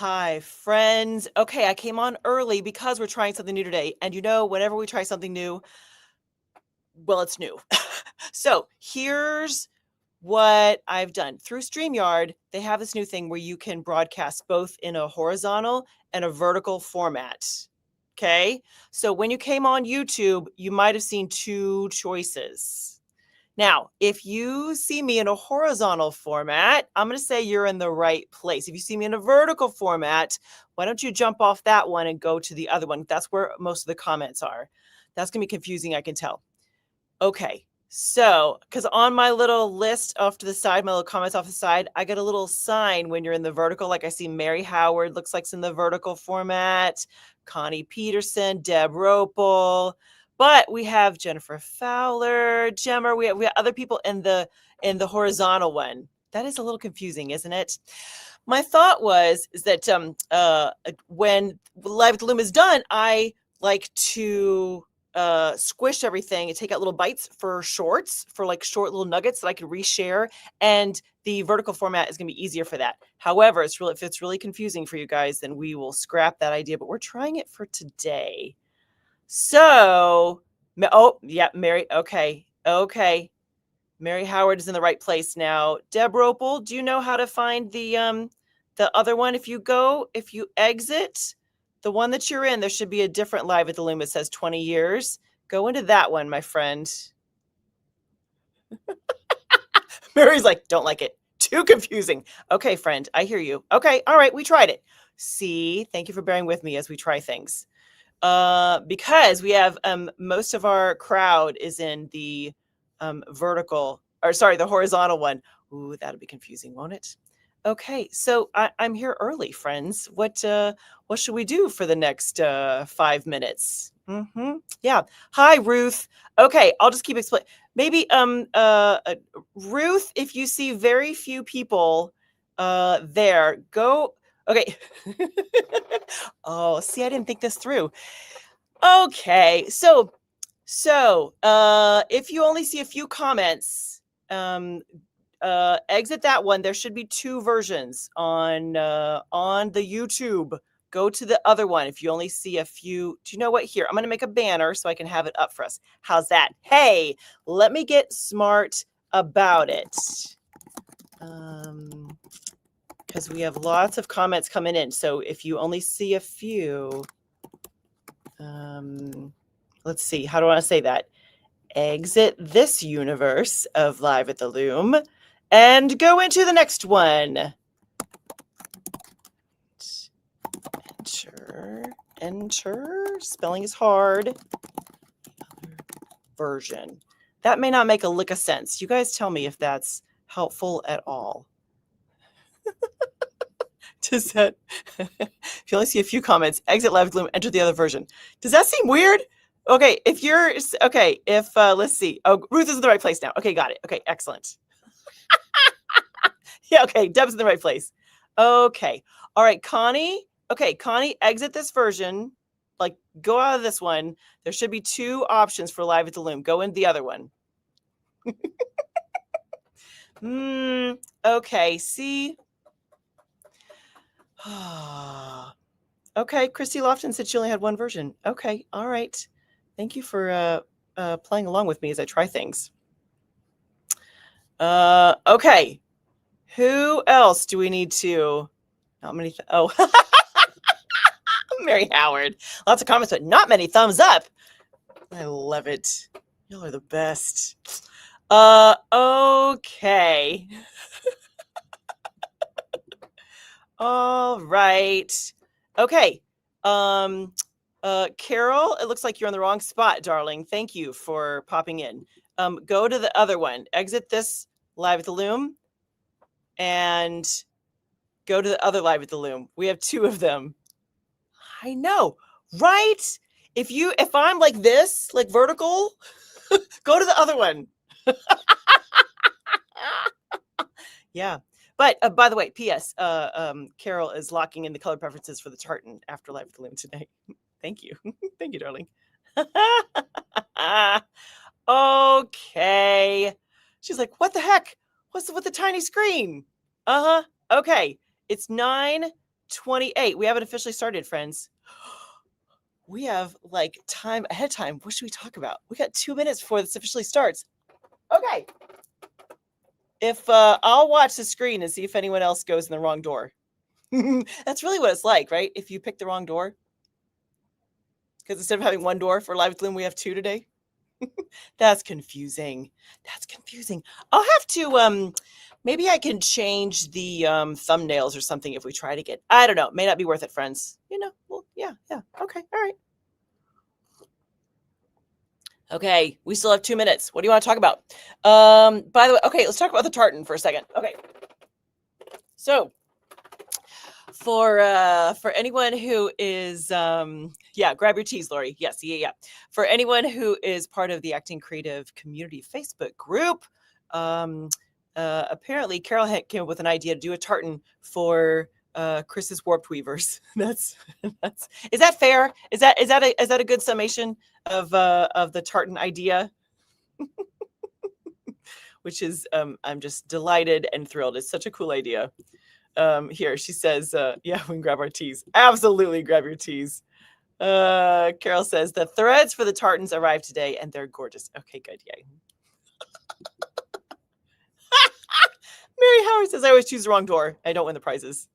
Hi, friends. Okay, I came on early because we're trying something new today. And whenever we try something new, well, it's new. So here's what I've done. Through StreamYard, they have this new thing where you can broadcast both in a horizontal and a vertical format. Okay. So when you came on YouTube, you might have seen two choices. Now, if you see me in a horizontal format, I'm going to say you're in the right place. If you see me in a vertical format, why don't you jump off that one and go to the other one? That's where most of the comments are. That's going to be confusing, I can tell. Okay. So, because on my little list off to the side, my little comments off the side, I get a little sign when you're in the vertical. Like I see Mary Howard looks like it's in the vertical format, Connie Peterson, Deb Ropel, but we have Jennifer Fowler, Gemma. We have other people in the horizontal one. That is a little confusing, isn't it? My thought is that when Live at the Loom is done, I like to squish everything and take out little bites for shorts, for like short little nuggets that I can reshare. And the vertical format is going to be easier for that. However, if it's really confusing for you guys, then we will scrap that idea. But we're trying it for today. So, oh yeah, Mary. Okay, Mary Howard is in the right place now. Deb Ropel, do you know how to find the other one? If you exit the one that you're in, there should be a different Live at the Loom. It says 20 years. Go into that one, my friend. Mary's like, don't like it. Too confusing. Okay, friend, I hear you. Okay, all right, we tried it. See, thank you for bearing with me as we try things. Because we have most of our crowd is in the the horizontal one. Ooh, that'll be confusing, won't it? Okay, so I'm here early, friends. What should we do for the next 5 minutes? Yeah. Hi, Ruth. Okay, I'll just keep explaining. Maybe Ruth, if you see very few people there, go. Okay. Oh, see, I didn't think this through. Okay, so if you only see a few comments, exit that one. There should be two versions on the YouTube. Go to the other one if you only see a few. Do you know what? Here, I'm going to make a banner so I can have it up for us. How's that? Hey, let me get smart about it. Because we have lots of comments coming in. So if you only see a few, let's see, how do I want to say that? Exit this universe of Live at the Loom and go into the next one. Enter. Spelling is hard. Version. That may not make a lick of sense. You guys tell me if that's helpful at all. Does that, if you only see a few comments, exit Live at the Loom, enter the other version. Does that seem weird? Okay, let's see. Oh, Ruth is in the right place now. Okay, got it. Okay, excellent. Yeah, okay, Deb's in the right place. Okay. All right, Connie. Okay, Connie, exit this version. Like, go out of this one. There should be two options for Live at the Loom. Go in the other one. Okay, see? Okay, Christy Lofton said she only had one version. Okay, all right. Thank you for playing along with me as I try things. Okay. Who else do we need to? Not many. Oh, Mary Howard. Lots of comments, but not many thumbs up. I love it. Y'all are the best. Okay. All right. Okay. Carol, it looks like you're on the wrong spot, darling. Thank you for popping in. Go to the other one. Exit this Live at the Loom and go to the other Live at the Loom. We have two of them. I know, right? If I'm like this, like vertical, go to the other one. Yeah. But by the way, P.S. Carol is locking in the color preferences for the tartan after Live at the Loom today. Thank you. Thank you, darling. Okay. She's like, what the heck? What's with the tiny screen? Uh-huh. Okay. It's 9 28. We haven't officially started, friends. We have like time ahead of time. What should we talk about? We got 2 minutes before this officially starts. Okay. If I'll watch the screen and see if anyone else goes in the wrong door. That's really what it's like, right? If you pick the wrong door. Because instead of having one door for Live with Loom, we have 2 today. That's confusing. That's confusing. I'll have to maybe I can change the thumbnails or something if we try to get. I don't know. May not be worth it, friends. Well, yeah. Okay. All right. Okay, we still have 2 minutes. What do you want to talk about? By the way, okay, let's talk about the tartan for a second. Okay. So for anyone who is grab your teas, Lori. Yes, yeah. For anyone who is part of the Acting Creative Community Facebook group, apparently Carol came up with an idea to do a tartan for Chris's Warped Weavers. That's is that fair? Is that a good summation of the tartan idea? Which is I'm just delighted and thrilled. It's such a cool idea. Here she says, yeah, we can grab our teas. Absolutely grab your teas. Carol says the threads for the tartans arrived today and they're gorgeous. Okay, good. Yay. Mary Howard says I always choose the wrong door. I don't win the prizes.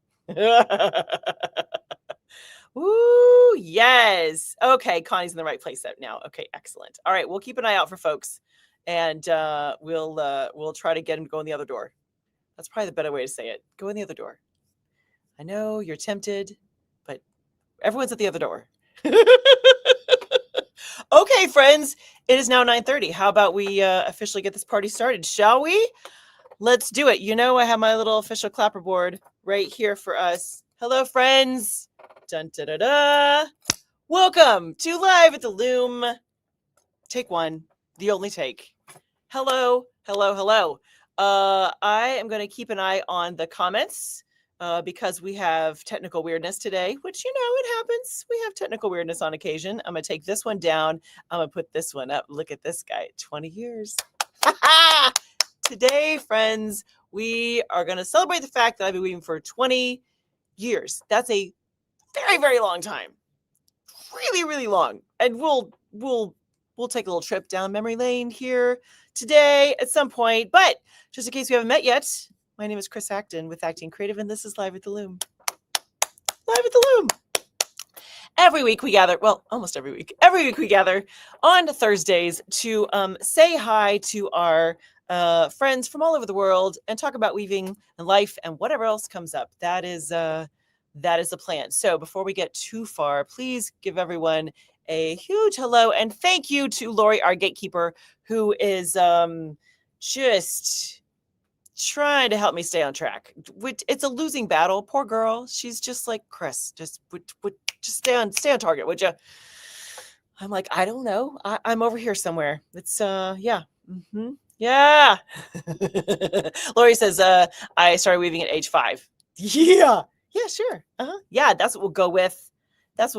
Ooh, yes. Okay, Connie's in the right place now. Okay, excellent. All right, we'll keep an eye out for folks, and we'll try to get them to go in the other door. That's probably the better way to say it. Go in the other door. I know you're tempted, but everyone's at the other door. Okay, friends, it is now 9:30. How about we officially get this party started, shall we? Let's do it. I have my little official clapperboard right here for us. Hello, friends. Dun, da, da, da. Welcome to Live at the Loom. Take one, the only take. Hello. I am going to keep an eye on the comments because we have technical weirdness today, which, it happens. We have technical weirdness on occasion. I'm going to take this one down. I'm going to put this one up. Look at this guy, 20 years. Today, friends, we are going to celebrate the fact that I've been weaving for 20 years. That's a very, very long time. Really, really long. And we'll take a little trip down memory lane here today at some point. But just in case we haven't met yet, my name is Chris Acton with Acting Creative, and this is Live at the Loom. Live at the Loom. Every week we gather, almost every week. Every week we gather on Thursdays to say hi to our friends from all over the world and talk about weaving and life and whatever else comes up. That is the plan. So before we get too far, please give everyone a huge hello and thank you to Lori, our gatekeeper, who is just trying to help me stay on track. It's a losing battle. Poor girl. She's just like, Chris, just stay on target, would you? I'm like, I don't know. I'm over here somewhere. It's yeah. Mm-hmm. Yeah. Lori says, I started weaving at age 5. Yeah. Yeah, sure. Yeah, that's what we'll go with. It's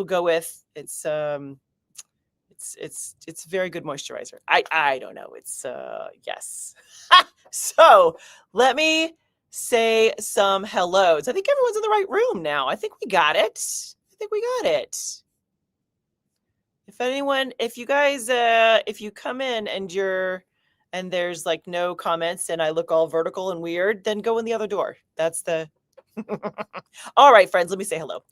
very good moisturizer. I don't know. It's yes. So let me say some hellos. I think everyone's in the right room now. I think we got it. If you guys if you come in and there's like no comments and I look all vertical and weird, then go in the other door. That's the all right, friends, let me say hello.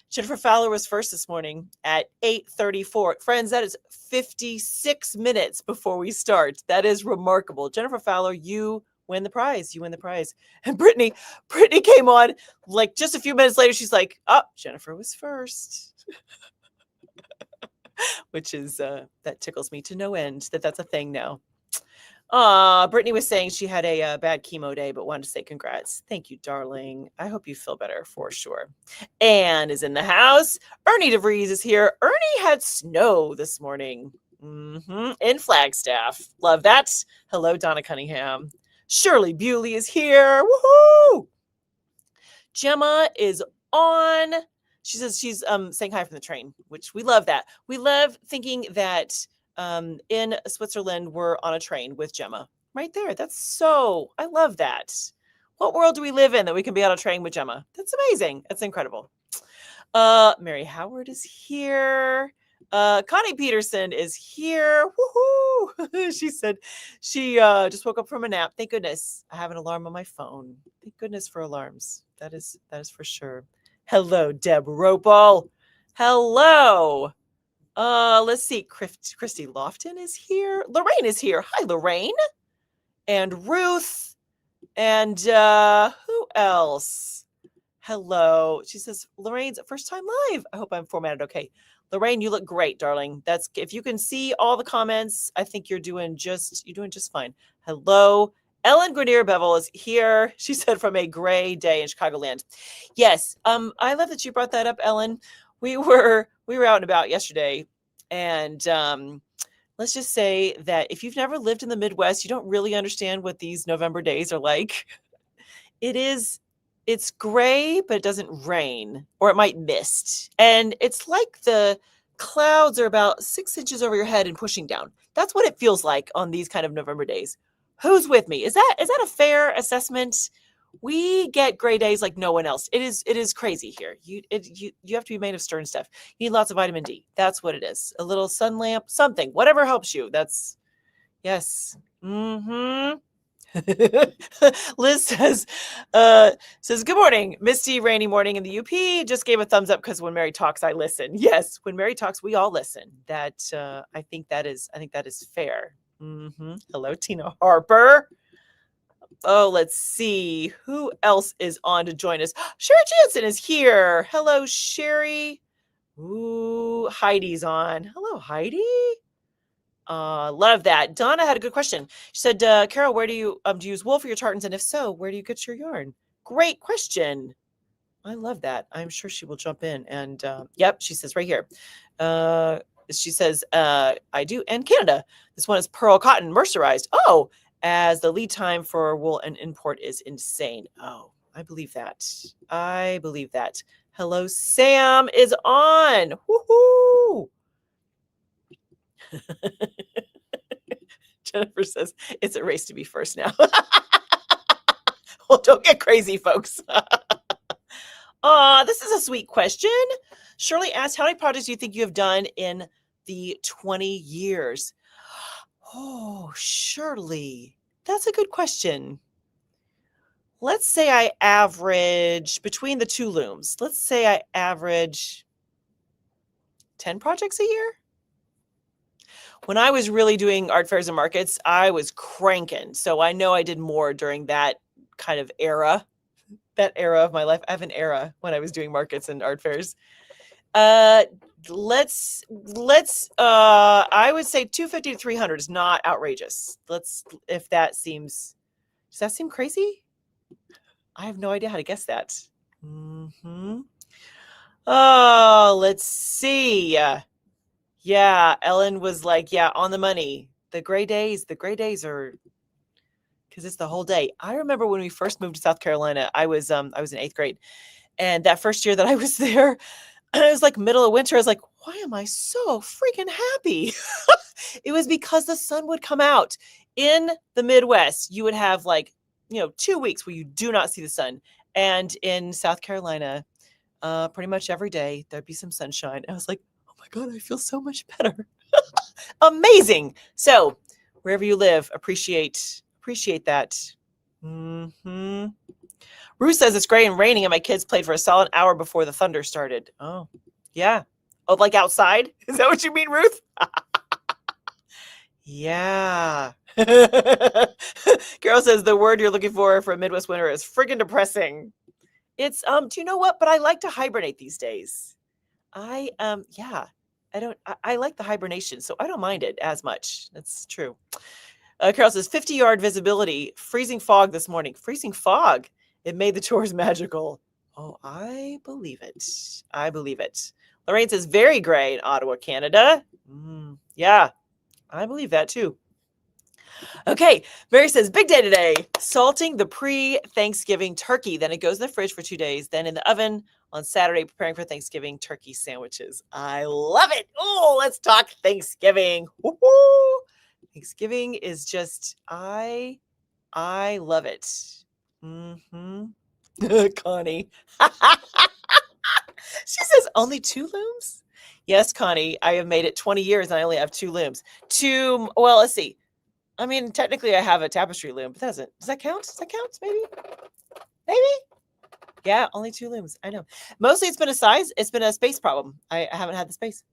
Jennifer Fowler was first this morning at 8:34. Friends, that is 56 minutes before we start. That is remarkable. Jennifer Fowler, you win the prize. And Brittany came on like just a few minutes later. She's like, oh, Jennifer was first. Which is, that tickles me to no end that's a thing now. Brittany was saying she had a bad chemo day, but wanted to say congrats. Thank you, darling. I hope you feel better for sure. Anne is in the house. Ernie DeVries is here. Ernie had snow this morning in Flagstaff. Love that. Hello, Donna Cunningham. Shirley Bewley is here. Woohoo! Gemma is on. She says she's saying hi from the train, which we love that. We love thinking that in Switzerland, we're on a train with Gemma right there. I love that. What world do we live in that we can be on a train with Gemma? That's amazing. That's incredible. Mary Howard is here. Connie Peterson is here. Woohoo! She said she just woke up from a nap. Thank goodness. I have an alarm on my phone. Thank goodness for alarms. That is for sure. Hello, Deb Ropel. Hello. Let's see. Christy Lofton is here. Lorraine is here. Hi, Lorraine. And Ruth. And who else? Hello. She says, Lorraine's first time live. I hope I'm formatted okay. Lorraine, you look great, darling. That's if you can see all the comments, I think you're doing just fine. Hello. Ellen Grenier Bevel is here. She said from a gray day in Chicagoland. Yes. I love that you brought that up, Ellen. We were out and about yesterday, and let's just say that if you've never lived in the Midwest, you don't really understand what these November days are like. It's gray, but it doesn't rain, or it might mist. And it's like the clouds are about 6 inches over your head and pushing down. That's what it feels like on these kind of November days. Who's with me? Is that a fair assessment? We get gray days like no one else. It is crazy here. You have to be made of stern stuff. You need lots of vitamin D. That's what it is. A little sun lamp, something, whatever helps you. That's yes. Mm-hmm. Liz says, good morning, misty, rainy morning in the UP. Just gave a thumbs up because when Mary talks, I listen. Yes, when Mary talks, we all listen. That I think that is fair. Mm-hmm. Hello, Tina Harper. Oh, let's see who else is on to join us. Sherry Jansen is here. Hello, Sherry. Ooh, Heidi's on. Hello, Heidi. Love that. Donna had a good question. She said, Carol, where do you use wool for your tartans? And if so, where do you get your yarn? Great question. I love that. I'm sure she will jump in. And yep, she says right here. She says, I do. And Canada. This one is pearl cotton mercerized. Oh, as the lead time for wool and import is insane. Oh, I believe that. Hello, Sam is on. Woohoo! Jennifer says, it's a race to be first now. Well, don't get crazy, folks. This is a sweet question. Shirley asked, how many projects do you think you have done in the 20 years? Oh, Shirley, that's a good question. Let's say I average between the two looms. Let's say I average 10 projects a year. When I was really doing art fairs and markets, I was cranking. So I know I did more during that kind of era, of my life. I have an era when I was doing markets and art fairs. I would say 250 to 300 is not outrageous. Does that seem crazy? I have no idea how to guess that. Mm-hmm. Oh, let's see. Yeah, Ellen was like, yeah, on the money. The gray days are, because it's the whole day. I remember when we first moved to South Carolina, I was in 8th grade. And that first year that I was there, it was like middle of winter. I was like, why am I so freaking happy? It was because the sun would come out. In the Midwest, you would have 2 weeks where you do not see the sun. And in South Carolina, pretty much every day, there'd be some sunshine. I was like, oh my God, I feel so much better. Amazing. So wherever you live, appreciate that. Mm-hmm. Ruth says it's gray and raining, and my kids played for a solid hour before the thunder started. Oh, yeah. Oh, like outside? Is that what you mean, Ruth? Yeah. Carol says the word you're looking for a Midwest winter is friggin' depressing. It's do you know what? But I like to hibernate these days. I like the hibernation, so I don't mind it as much. That's true. Carol says 50-yard visibility, freezing fog this morning. Freezing fog. It made the tours magical. Oh, I believe it. Lorraine says very gray in Ottawa, Canada. Yeah, I believe that too. Okay, Mary says, big day today. Salting the pre-Thanksgiving turkey. Then it goes in the fridge for 2 days. Then in the oven on Saturday, preparing for Thanksgiving turkey sandwiches. I love it. Oh, let's talk Thanksgiving. Woo-hoo. Thanksgiving is just, I love it. Mm-hmm. Connie. She says only 2 looms? Yes, Connie, I have made it 20 years and I only have 2 looms. Well, let's see. I mean, technically I have a tapestry loom, but does that count? Does that count? Maybe? Maybe? Yeah, only 2 looms. I know. Mostly it's been a space problem. I haven't had the space.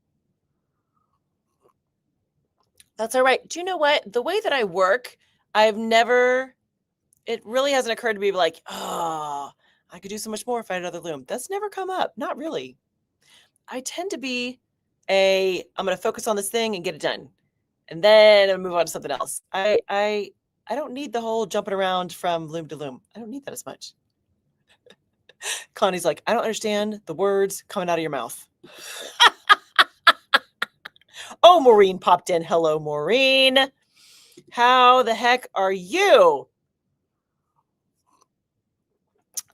That's all right. Do you know what? The way that I work, it really hasn't occurred to me like, oh, I could do so much more if I had another loom. That's never come up. Not really. I tend to be I'm going to focus on this thing and get it done. And then I'll move on to something else. I don't need the whole jumping around from loom to loom. I don't need that as much. Connie's like, I don't understand the words coming out of your mouth. Oh, Maureen popped in. Hello, Maureen. How the heck are you?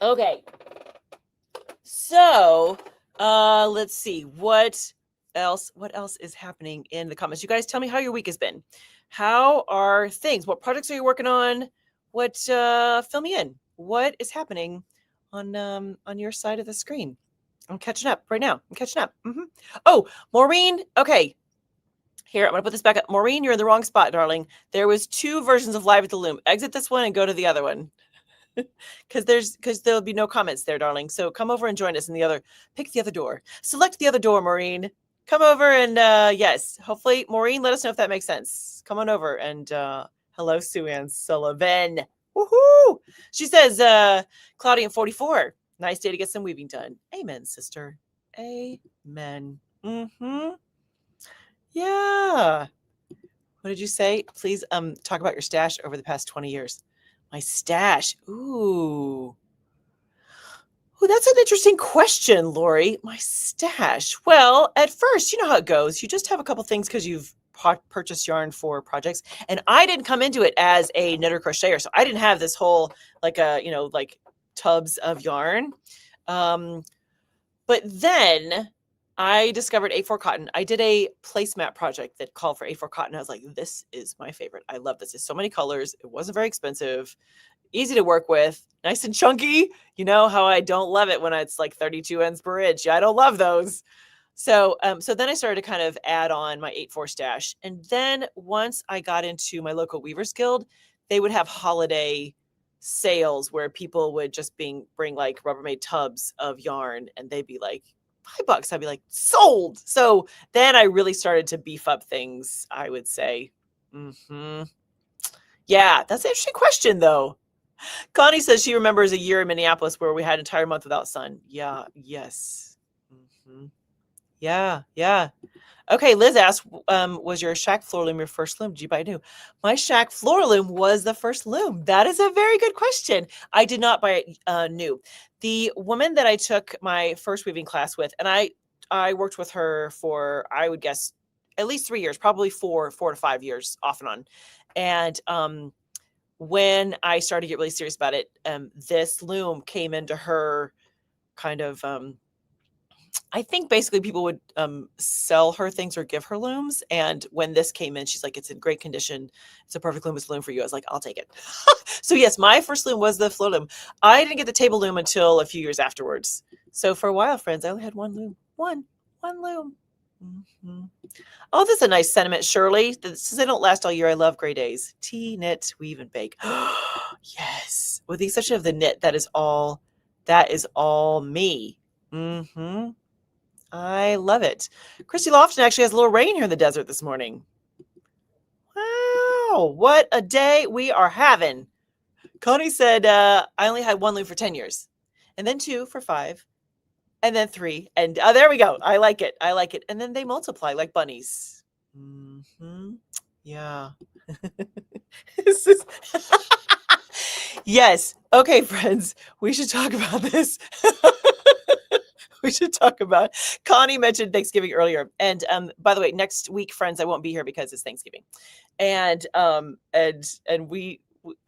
Okay. So, let's see what else is happening in the comments. You guys tell me how your week has been. How are things? What projects are you working on? Fill me in. What is happening on your side of the screen? I'm catching up right now. I'm catching up. Oh, Maureen. Okay. Here, I'm going to put this back up. Maureen, you're in the wrong spot, darling. There was 2 versions of Live at the Loom. Exit this one and go to the other one. Because there'll be no comments there, darling. So come over and join us pick the other door. Select the other door, Maureen. Come over and yes, hopefully, Maureen, let us know if that makes sense. Come on over and hello, Sue Ann Sullivan. Woohoo! She says, Claudia 44. Nice day to get some weaving done. Amen, sister. Amen. Yeah. What did you say? Please talk about your stash over the past 20 years. My stash. Ooh, that's an interesting question, Lori. My stash. Well, at first, you know how it goes. You just have a couple things because you've purchased yarn for projects. And I didn't come into it as a knitter crocheter. So I didn't have this whole like tubs of yarn. But then I discovered A4 cotton. I did a placemat project that called for A4 cotton. I was like, this is my favorite. I love this. It's so many colors. It wasn't very expensive, easy to work with, nice and chunky. You know how I don't love it when it's like 32 ends per inch. I don't love those. So then I started to kind of add on my 8/4 stash. And then once I got into my local Weavers Guild, they would have holiday sales where people would just bring like Rubbermaid tubs of yarn and they'd be like $5. I'd be like, sold. So then I really started to beef up things, I would say. Yeah, that's an interesting question though. Connie says she remembers a year in Minneapolis where we had an entire month without sun. Yeah, yes. Yeah. Okay, Liz asked, was your shack floor loom your first loom? Did you buy new? My shack floor loom was the first loom. That is a very good question. I did not buy it new. The woman that I took my first weaving class with, and I worked with her for, I would guess, at least 3 years, probably 4 to 5 years off and on. And when I started to get really serious about it, this loom came into her kind of I think basically people would sell her things or give her looms. And when this came in, she's like, it's in great condition. It's a perfect loom. It's a loom for you. I was like, I'll take it. So yes, my first loom was the floor loom. I didn't get the table loom until a few years afterwards. So for a while, friends, I only had one loom. One loom. Oh, this is a nice sentiment, Shirley. This says, they don't last all year. I love gray days. Tea, knit, weave, and bake. Yes. With the exception of the knit, that is all me. I love it. Christy Lofton actually has a little rain here in the desert this morning. Wow, what a day we are having. Connie said, I only had one loom for 10 years, and then 2 for 5, and then 3. And there we go. I like it. And then they multiply like bunnies. Yeah. Yes. Okay, friends, we should talk about this. We should talk about. Connie mentioned Thanksgiving earlier, and by the way, next week, friends, I won't be here because it's Thanksgiving, and I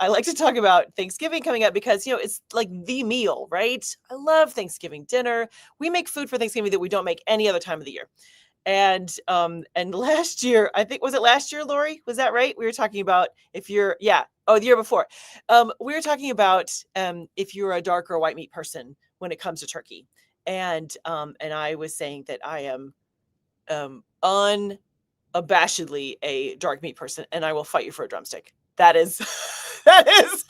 like to talk about Thanksgiving coming up because it's like the meal, right? I love Thanksgiving dinner. We make food for Thanksgiving that we don't make any other time of the year, And last year, I think, was it last year, Lori? Was that right? We were talking about the year before. We were talking about if you're a dark or white meat person when it comes to turkey. And I was saying that I am unabashedly a dark meat person, and I will fight you for a drumstick. That is that is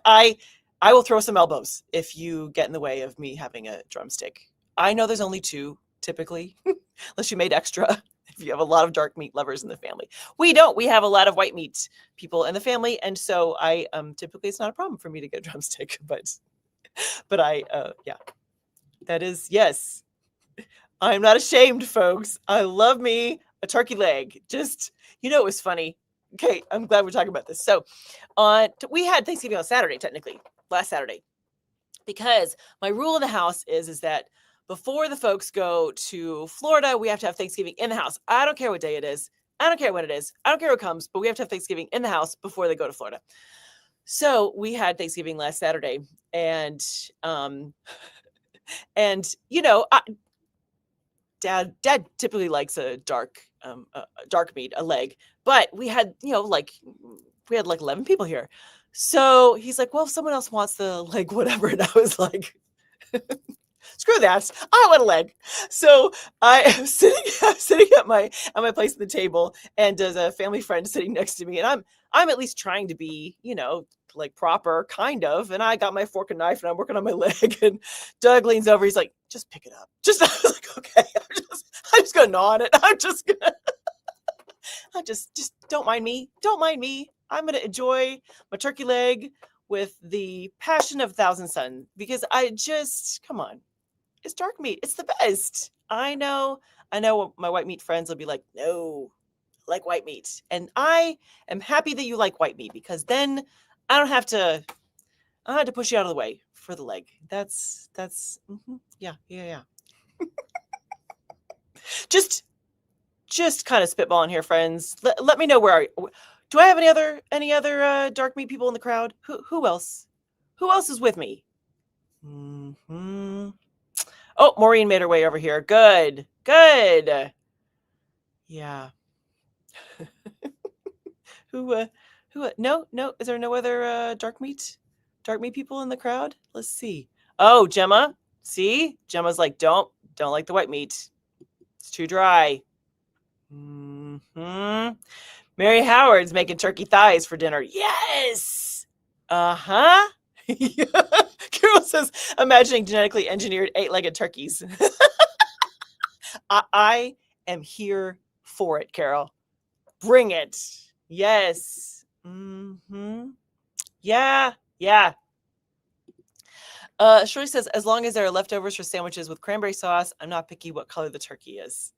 I I will throw some elbows if you get in the way of me having a drumstick. I know there's only two typically, unless you made extra. If you have a lot of dark meat lovers in the family, we don't. We have a lot of white meat people in the family, and so I typically it's not a problem for me to get a drumstick. But I yeah, that is yes. I'm not ashamed, folks. I love me a turkey leg. Just it was funny. Okay, I'm glad we're talking about this. So, we had Thanksgiving on Saturday, technically last Saturday, because my rule in the house is that before the folks go to Florida, we have to have Thanksgiving in the house. I don't care what day it is. I don't care when it is. I don't care what comes, but we have to have Thanksgiving in the house before they go to Florida. So we had Thanksgiving last Saturday, and Dad typically likes a dark meat, a leg, but we had like 11 people here. So he's like, well, if someone else wants the leg, whatever. And I was like, screw that. I want a leg. So I am sitting at my place at the table, and there's a family friend sitting next to me, and I'm at least trying to be, like proper, kind of. And I got my fork and knife, and I'm working on my leg. And Doug leans over. He's like, just pick it up. I was like, okay. I'm just gonna gnaw on it. I just don't mind me. Don't mind me. I'm gonna enjoy my turkey leg with the passion of Thousand Sun, because come on. It's dark meat. It's the best. I know my white meat friends will be like, no, I like white meat. And I am happy that you like white meat, because then I don't have to push you out of the way for the leg. That's yeah. Just kind of spitballing here, friends. Let me know do I have any other dark meat people in the crowd? Who else? Who else is with me? Mm-hmm. Oh, Maureen made her way over here. Good. Yeah. Who, no, is there no other dark meat people in the crowd? Let's see. Oh, Gemma. See? Gemma's like, don't like the white meat. It's too dry. Mm-hmm. Mary Howard's making turkey thighs for dinner. Yes. Uh-huh. Carol says, imagining genetically engineered 8-legged turkeys. I am here for it, Carol. Bring it. Yes. Mm-hmm. Yeah. Shirley says, as long as there are leftovers for sandwiches with cranberry sauce, I'm not picky what color the turkey is.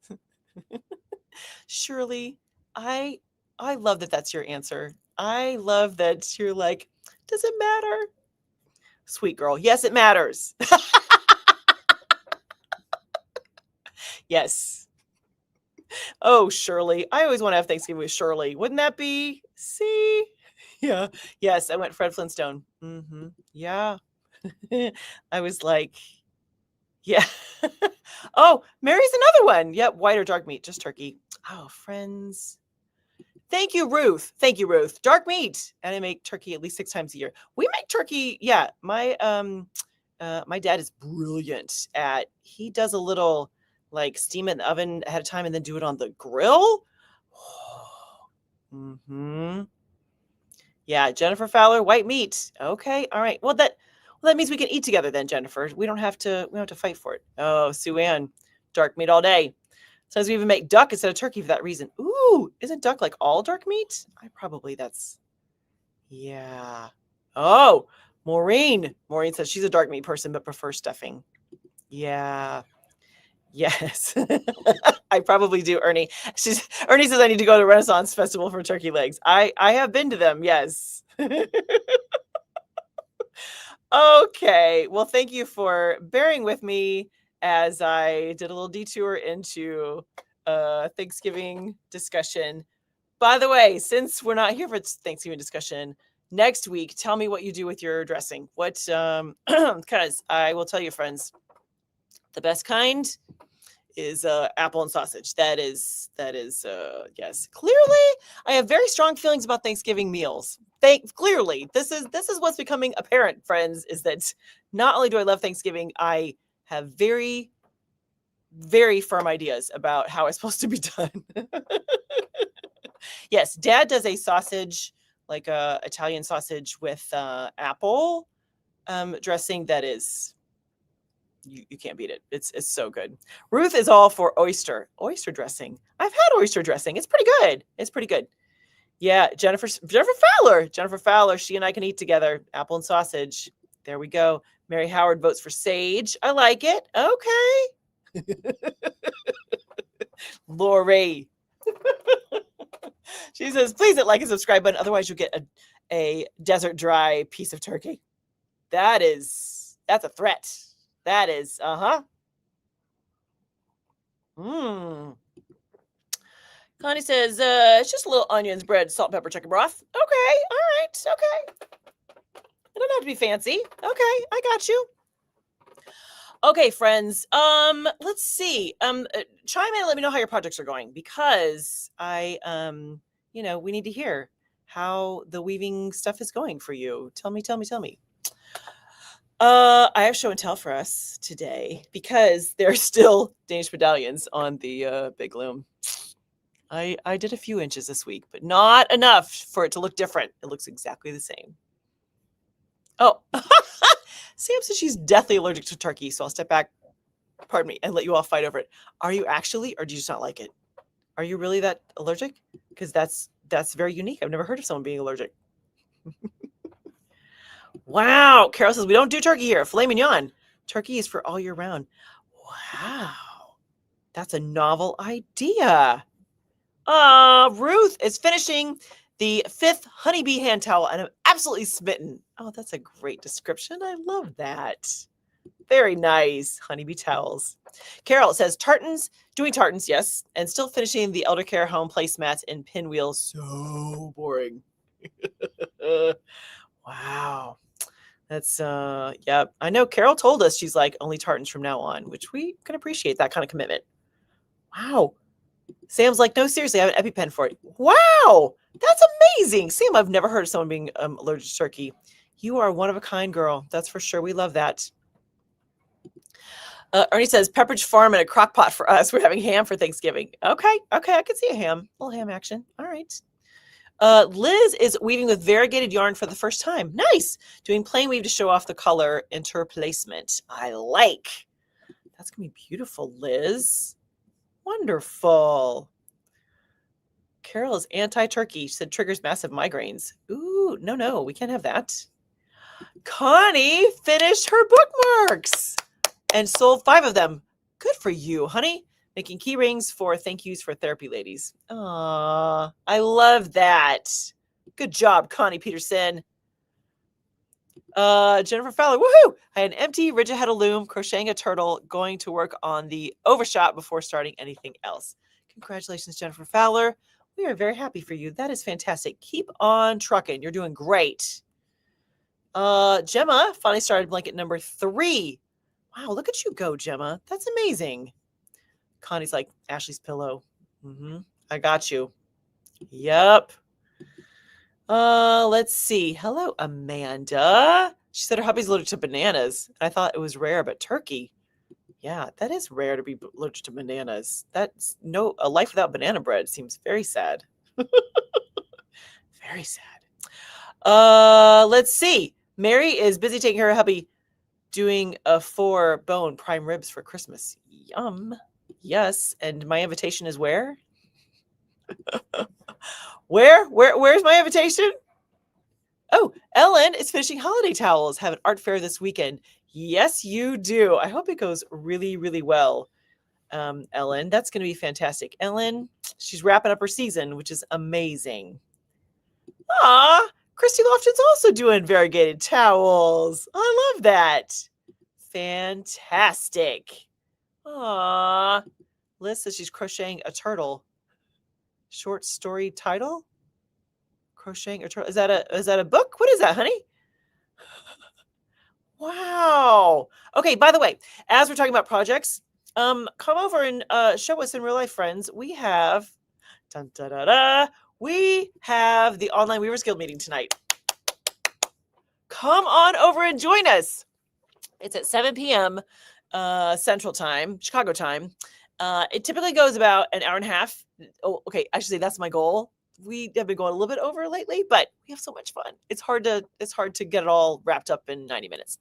Shirley, I love that that's your answer. I love that you're like, does it matter? Sweet girl. Yes, it matters. Yes. Oh, Shirley. I always want to have Thanksgiving with Shirley. Wouldn't that be? See? Yeah. Yes, I went Fred Flintstone. Mm-hmm. Yeah. I was like, yeah. Oh, Mary's another one. Yep. White or dark meat, just turkey. Oh, friends. Thank you, Ruth. Dark meat. And I make turkey at least 6 times a year. We make turkey. Yeah. My dad is brilliant he does a little like steam it in the oven ahead of time and then do it on the grill. Mm-hmm. Yeah. Jennifer Fowler, white meat. Okay. All right. Well, that means we can eat together then, Jennifer. We don't have to fight for it. Oh, Sue Ann, dark meat all day. Sometimes we even make duck instead of turkey for that reason. Ooh, isn't duck like all dark meat? Yeah. Oh, Maureen says she's a dark meat person but prefers stuffing. Yeah. Yes. I probably do, Ernie. Ernie says I need to go to Renaissance Festival for turkey legs. I have been to them, yes. Okay. Well, thank you for bearing with me as I did a little detour into Thanksgiving discussion. By the way, since we're not here for Thanksgiving discussion, next week, tell me what you do with your dressing. Because I will tell you, friends, the best kind is apple and sausage. That is yes. Clearly, I have very strong feelings about Thanksgiving meals. Clearly, this is what's becoming apparent, friends, is that not only do I love Thanksgiving, I have very, very firm ideas about how it's supposed to be done. Yes, Dad does a sausage, like a Italian sausage with apple dressing that is you can't beat it. It's so good. Ruth is all for oyster dressing. I've had oyster dressing. It's pretty good. It's pretty good. Yeah, Jennifer Fowler. She and I can eat together. Apple and sausage. There we go. Mary Howard votes for sage. I like it. Okay. Lori. She says, please hit like and subscribe button. Otherwise, you'll get a desert dry piece of turkey. That's a threat. That is, Connie says, it's just a little onions, bread, salt, pepper, chicken broth. Okay, all right, okay. It don't have to be fancy. Okay, I got you. Okay, friends. Let's see. Chime in and let me know how your projects are going, because I we need to hear how the weaving stuff is going for you. Tell me. I have show and tell for us today because there's still Danish medallions on the big loom. I did a few inches this week, but not enough for it to look different. It looks exactly the same. Oh, Sam says she's deathly allergic to turkey, so I'll step back, pardon me, and let you all fight over it. Are you actually, or do you just not like it? Are you really that allergic? Because that's very unique. I've never heard of someone being allergic. Wow. Carol says, we don't do turkey here. Filet mignon. Turkey is for all year round. Wow. That's a novel idea. Ruth is finishing the 5th honeybee hand towel, and I'm absolutely smitten. Oh, that's a great description. I love that. Very nice. Honeybee towels. Carol says, doing tartans, yes, and still finishing the elder care home placemats and pinwheels. So boring. Wow. That's yeah. I know Carol told us she's like only tartans from now on, which we can appreciate that kind of commitment. Wow. Sam's like, no, seriously, I have an EpiPen for it. Wow, that's amazing. Sam, I've never heard of someone being allergic to turkey. You are one of a kind, girl. That's for sure. We love that. Ernie says, Pepperidge Farm and a crock pot for us. We're having ham for Thanksgiving. Okay, I can see a ham. A little ham action. All right. Liz is weaving with variegated yarn for the first time. Nice. Doing plain weave to show off the color interplacement. I like. That's going to be beautiful, Liz. Wonderful. Carol is anti-turkey. She said triggers massive migraines. Ooh, no, we can't have that. Connie finished her bookmarks and sold 5 of them. Good for you, honey. Making key rings for thank yous for therapy ladies. Aw, I love that. Good job, Connie Peterson. Jennifer Fowler, woohoo! I had an empty rigid head of loom, crocheting a turtle, going to work on the overshot before starting anything else. Congratulations, Jennifer Fowler. We are very happy for you. That is fantastic. Keep on trucking. You're doing great. Gemma finally started blanket number 3. Wow, look at you go, Gemma. That's amazing. Connie's like, Ashley's pillow. I got you. Yep. Let's see. Hello, Amanda. She said her hubby's allergic to bananas. I thought it was rare, but turkey. Yeah, that is rare to be allergic to bananas. That's a life without banana bread seems very sad. Very sad. Let's see. Mary is busy taking her hubby doing a 4-bone prime ribs for Christmas. Yum. Yes. And my invitation is where? Where's my invitation? Oh, Ellen is finishing holiday towels. Have an art fair this weekend. Yes, you do. I hope it goes really, really well. Ellen, that's going to be fantastic. Ellen, she's wrapping up her season, which is amazing. Christy Lofton's also doing variegated towels. I love that. Fantastic. Liz says she's crocheting a turtle. Short story title? Crocheting a turtle. Is that a book? What is that, honey? Wow. Okay, by the way, as we're talking about projects, come over and show us in real life, friends. We have dun, da, da, da, we have the online Weavers Guild meeting tonight. Come on over and join us. It's at 7 p.m. Central Time, Chicago time. It typically goes about an hour and a half. Oh, okay. Actually, that's my goal. We have been going a little bit over lately, but we have so much fun. It's hard to get it all wrapped up in 90 minutes.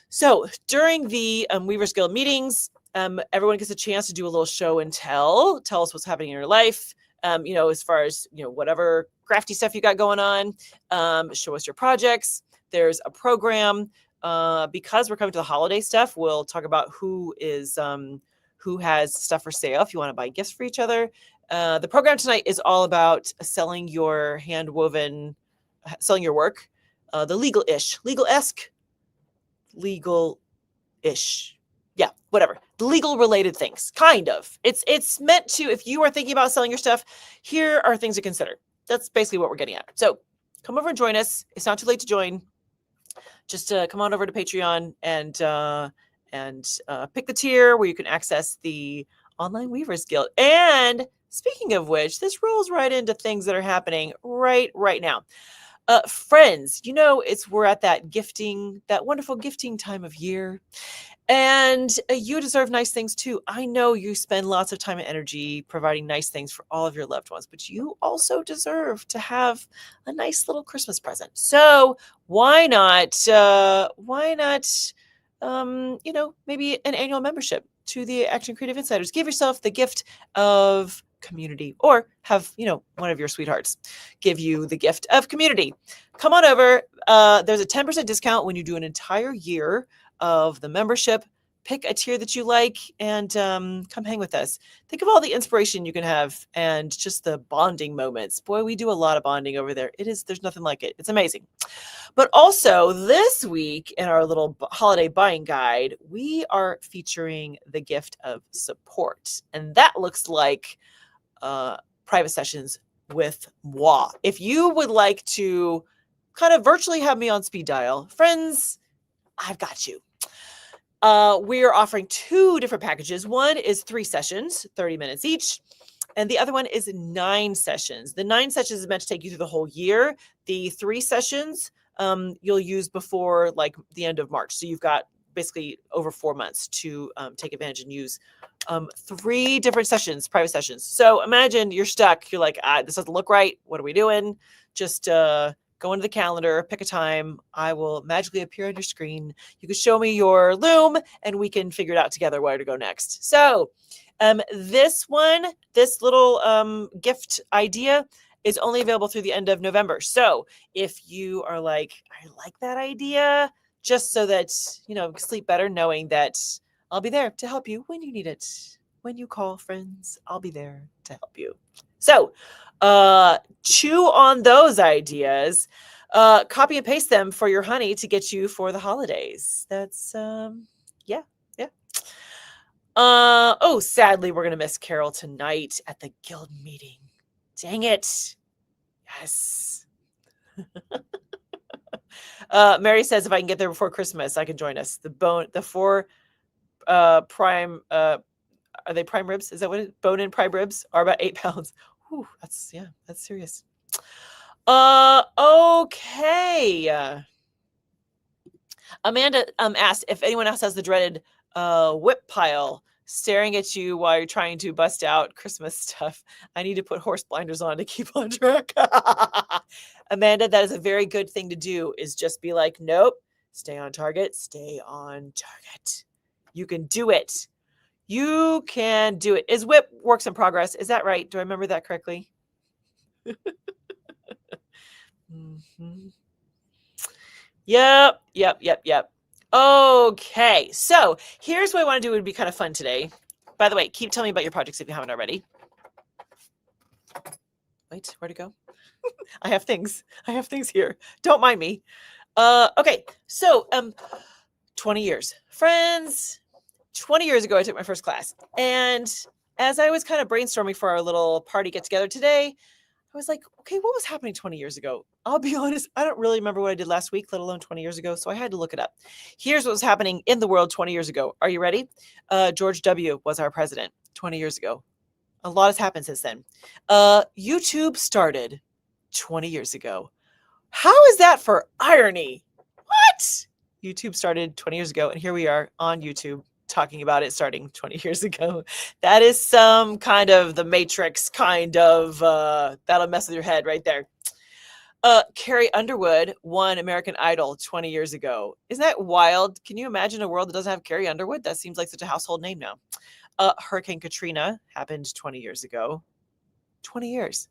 So during the Weavers Guild meetings, everyone gets a chance to do a little show and tell us what's happening in your life. As far as, whatever crafty stuff you got going on, show us your projects. There's a program, because we're coming to the holiday stuff. We'll talk about who has stuff for sale if you want to buy gifts for each other. The program tonight is all about selling your selling your work, the legal-ish. Yeah, whatever. The legal related things, kind of. It's meant to, if you are thinking about selling your stuff, here are things to consider. That's basically what we're getting at. So come over and join us. It's not too late to join. Just come on over to Patreon and pick the tier where you can access the Online Weavers Guild. And speaking of which, this rolls right into things that are happening right now. Friends, we're at that wonderful gifting time of year. And you deserve nice things too. I know you spend lots of time and energy providing nice things for all of your loved ones, but you also deserve to have a nice little Christmas present. So why not, maybe an annual membership to the Action Creative Insiders? Give yourself the gift of community, or have, one of your sweethearts give you the gift of community. Come on over. There's a 10% discount when you do an entire year of the membership. Pick a tier that you like and come hang with us. Think of all the inspiration you can have and just the bonding moments. Boy, we do a lot of bonding over there. There's nothing like it. It's amazing. But also this week in our little holiday buying guide, we are featuring the gift of support. And that looks like private sessions with moi. If you would like to kind of virtually have me on speed dial, friends, I've got you. We are offering 2 different packages. One is 3 sessions, 30 minutes each. And the other one is 9 sessions. The 9 sessions is meant to take you through the whole year. The 3 sessions you'll use before like the end of March. So you've got basically over 4 months to take advantage and use 3 different sessions, private sessions. So imagine you're stuck. You're like, this doesn't look right. What are we doing? Just go into the calendar, pick a time. I will magically appear on your screen. You can show me your Loom and we can figure it out together where to go next. So this little gift idea is only available through the end of November. So if you are like, I like that idea, just so that, sleep better knowing that I'll be there to help you when you need it. When you call, friends, I'll be there to help you. So chew on those ideas, copy and paste them for your honey to get you for the holidays. That's, yeah. Sadly, we're going to miss Carol tonight at the guild meeting. Dang it. Yes. Mary says if I can get there before Christmas, I can join us. The 4 prime, are they prime ribs? Is that what it is? Bone-in prime ribs are about 8 pounds. Whew, that's serious. Okay. Amanda asked if anyone else has the dreaded whip pile staring at you while you're trying to bust out Christmas stuff. I need to put horse blinders on to keep on track. Amanda, that is a very good thing to do, is just be like, nope, stay on target. You can do it. You can do it. Is whip works in progress? Is that right? Do I remember that correctly? Mm-hmm. Yep. Okay, so here's what I want to do. It would be kind of fun today. By the way, keep telling me about your projects if you haven't already. Wait, where'd it go? I have things here. Don't mind me. Okay, so 20 years. Friends, 20 years ago, I took my first class. And as I was kind of brainstorming for our little party get together today, I was like, okay, what was happening 20 years ago? I'll be honest, I don't really remember what I did last week, let alone 20 years ago. So I had to look it up. Here's what was happening in the world 20 years ago. Are you ready? George W. was our president 20 years ago. A lot has happened since then. YouTube started 20 years ago. How is that for irony? What? YouTube started 20 years ago, and here we are on YouTube talking about it starting 20 years ago. That is some kind of the Matrix kind of, that'll mess with your head right there. Carrie Underwood won American Idol 20 years ago. Isn't that wild? Can you imagine a world that doesn't have Carrie Underwood? That seems like such a household name now. Hurricane Katrina happened 20 years ago. 20 years.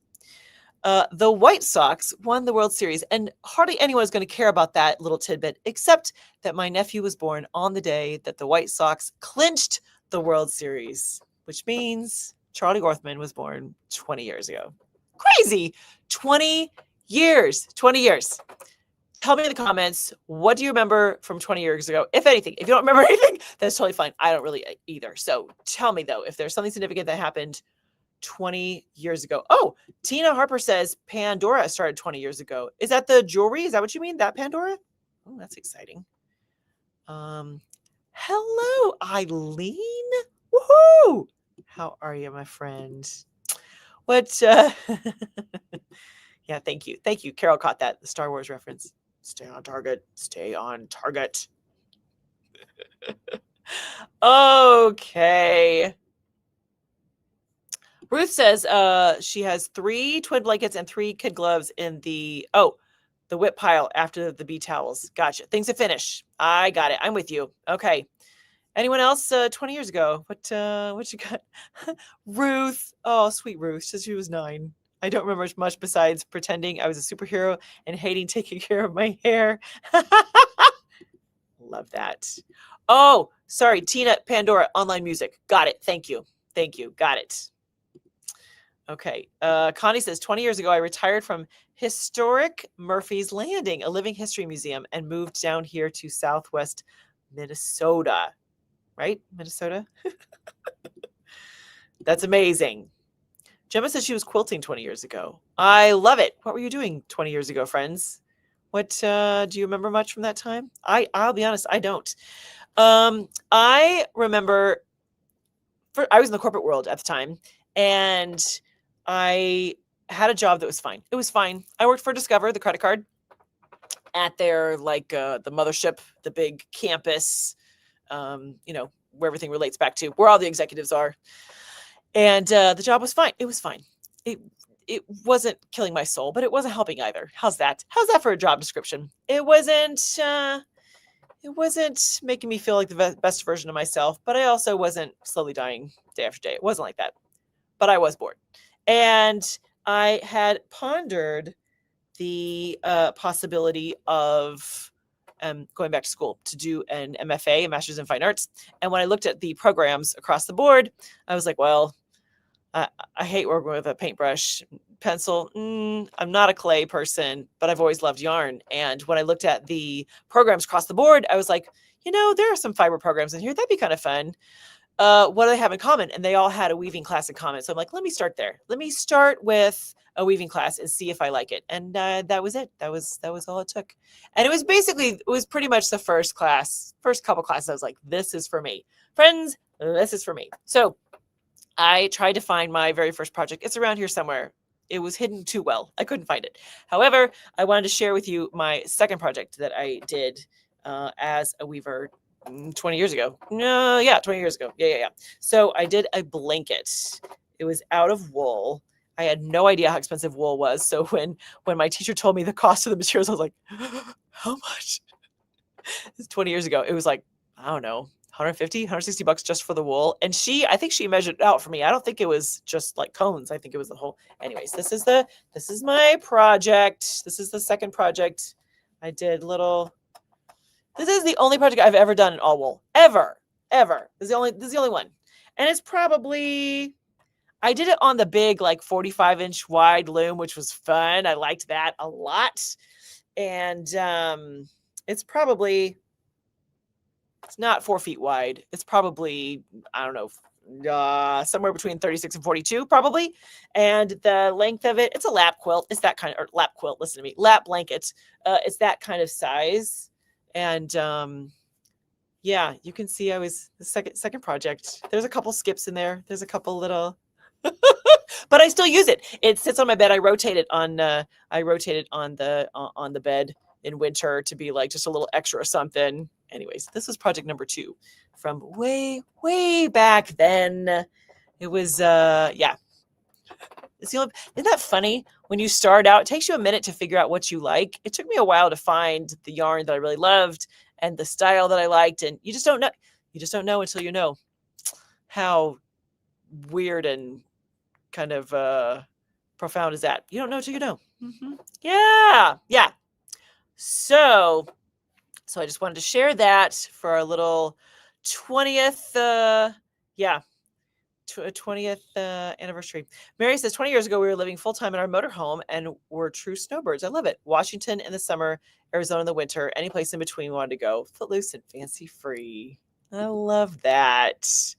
The White Sox won the World Series, and hardly anyone is going to care about that little tidbit, except that my nephew was born on the day that the White Sox clinched the World Series, which means Charlie Orthman was born 20 years ago. Crazy! 20 years. 20 years. Tell me in the comments, what do you remember from 20 years ago? If anything, if you don't remember anything, that's totally fine. I don't really either. So tell me, though, if there's something significant that happened 20 years ago. Oh, Tina Harper says Pandora started 20 years ago. Is that the jewelry? Is that what you mean? That Pandora? Oh, that's exciting. Hello, Eileen. Woohoo! How are you, my friend? What? Yeah, thank you. Thank you. Carol caught that. The Star Wars reference. Stay on target. Stay on target. Okay. Ruth says she has 3 twin blankets and 3 kid gloves in the whip pile after the bee towels. Gotcha. Things to finish. I got it. I'm with you. Okay. Anyone else 20 years ago? What you got? Ruth. Oh, sweet Ruth. Says she was 9. I don't remember much besides pretending I was a superhero and hating taking care of my hair. Love that. Oh, sorry. Tina, Pandora, online music. Got it. Thank you. Thank you. Got it. Okay. Connie says, 20 years ago, I retired from historic Murphy's Landing, a living history museum, and moved down here to Southwest Minnesota. Right? Minnesota? That's amazing. Gemma says she was quilting 20 years ago. I love it. What were you doing 20 years ago, friends? What do you remember much from that time? I'll be honest, I don't. I remember I was in the corporate world at the time, and I had a job that was fine. It was fine. I worked for Discover, the credit card, at their the mothership, the big campus, where everything relates back to, where all the executives are. And the job was fine. It was fine. It wasn't killing my soul, but it wasn't helping either. How's that? How's that for a job description? It wasn't making me feel like the best version of myself, but I also wasn't slowly dying day after day. It wasn't like that. But I was bored. And I had pondered the possibility of going back to school to do an MFA, a Master's in Fine Arts. And when I looked at the programs across the board, I was like, well, I hate working with a paintbrush, pencil. I'm not a clay person, but I've always loved yarn. And when I looked at the programs across the board, I was like, there are some fiber programs in here. That'd be kind of fun. What do they have in common? And they all had a weaving class in common. So I'm like, let me start there. Let me start with a weaving class and see if I like it. And that was it. That was all it took. And it was pretty much the first couple classes. I was like, this is for me. Friends, this is for me. So I tried to find my very first project. It's around here somewhere. It was hidden too well. I couldn't find it. However, I wanted to share with you my second project that I did as a weaver 20 years ago. 20 years ago. Yeah. So I did a blanket. It was out of wool. I had no idea how expensive wool was. So when my teacher told me the cost of the materials, I was like, how much? It's 20 years ago. It was like, I don't know, 150, 160 bucks just for the wool. And I think she measured it out for me. I don't think it was just like cones. I think it was the whole. Anyways, this is my project. This is the second project. I did this is the only project I've ever done in all wool. Ever. This is the only one. And it's probably, I did it on the big 45-inch wide loom, which was fun. I liked that a lot. And it's probably It's not 4 feet wide. It's probably, I don't know, somewhere between 36 and 42 probably. And the length of it, it's a lap quilt. It's that kind of, or lap quilt, listen to me, lap blanket. It's that kind of size. And yeah, you can see I was the second project. There's a couple skips in there. There's a couple little, but I still use it. It sits on my bed. I rotate it on the bed in winter to be like just a little extra or something. Anyways, this was project number 2 from way back then. It was yeah. It's the only, isn't that funny? When you start out, it takes you a minute to figure out what you like. It took me a while to find the yarn that I really loved and the style that I liked. And you just don't know. You just don't know until you know how weird and kind of profound is that. You don't know till you know. Yeah. So I just wanted to share that for our little 20th 20th anniversary. Mary says 20 years ago we were living full-time in our motorhome and were true snowbirds. I love it. Washington in the summer, Arizona in the winter, any place in between we wanted to go. Footloose and fancy free. I love that.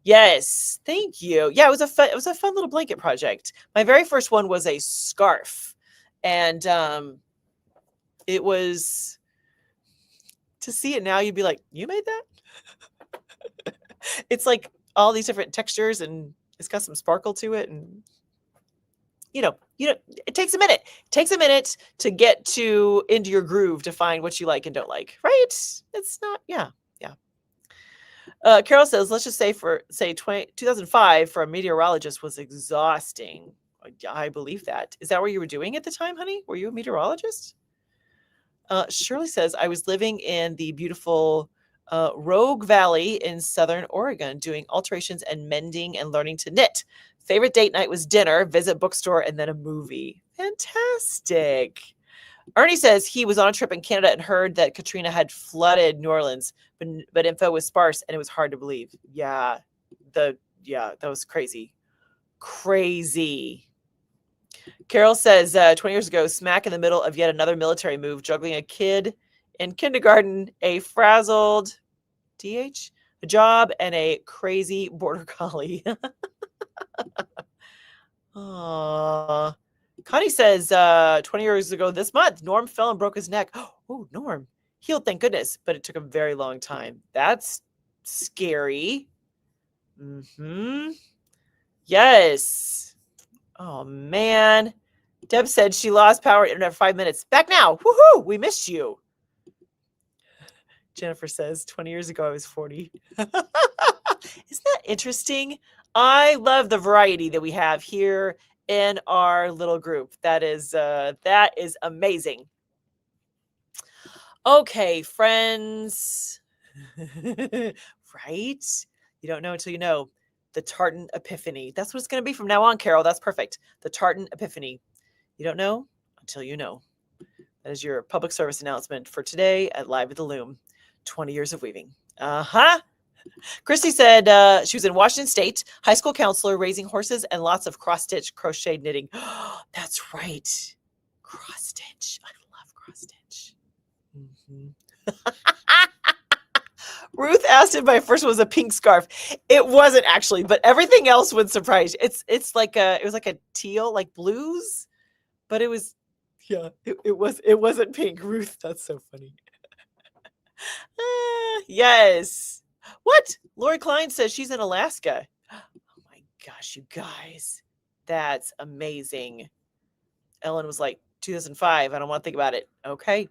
Yes, thank you. Yeah, it was a fun little blanket project. My very first one was a scarf, and it was, to see it now, you'd be like, you made that? It's like all these different textures, and it's got some sparkle to it, and it takes a minute. It takes a minute to get into your groove to find what you like and don't like, right? It's not, yeah. Carol says, let's just say 2005 for a meteorologist was exhausting. I believe that. Is that what you were doing at the time, honey? Were you a meteorologist? Shirley says, I was living in the beautiful Rogue Valley in Southern Oregon, doing alterations and mending and learning to knit. Favorite date night was dinner, visit bookstore, and then a movie. Fantastic. Ernie says he was on a trip in Canada and heard that Katrina had flooded New Orleans, but info was sparse and it was hard to believe. Yeah, that was crazy. Crazy. Carol says 20 years ago, smack in the middle of yet another military move, juggling a kid in kindergarten, a frazzled DH, a job, and a crazy border collie. Aww. Connie says 20 years ago this month, Norm fell and broke his neck. Oh, Norm. Healed, thank goodness, but it took a very long time. That's scary. Yes. Oh, man. Deb said she lost power internet for 5 minutes. Back now. Woohoo! We missed you. Jennifer says 20 years ago I was 40. Isn't that interesting? I love the variety that we have here in our little group. That is amazing. Okay, friends. Right? You don't know until you know. The Tartan Epiphany. That's what it's going to be from now on, Carol. That's perfect. The Tartan Epiphany. You don't know until you know. That is your public service announcement for today at Live at the Loom. 20 years of weaving. Christy said she was in Washington State, high school counselor, raising horses, and lots of cross-stitch crochet knitting. That's right. Cross-stitch. I love cross-stitch. Ruth asked if my first one was a pink scarf. It wasn't actually, but everything else would surprise you. It's like it was like a teal, like blues, but it was, yeah, it wasn't pink. Ruth, that's so funny. Yes. What? Lori Klein says she's in Alaska. Oh my gosh, you guys. That's amazing. Ellen was like, 2005. I don't want to think about it. Okay.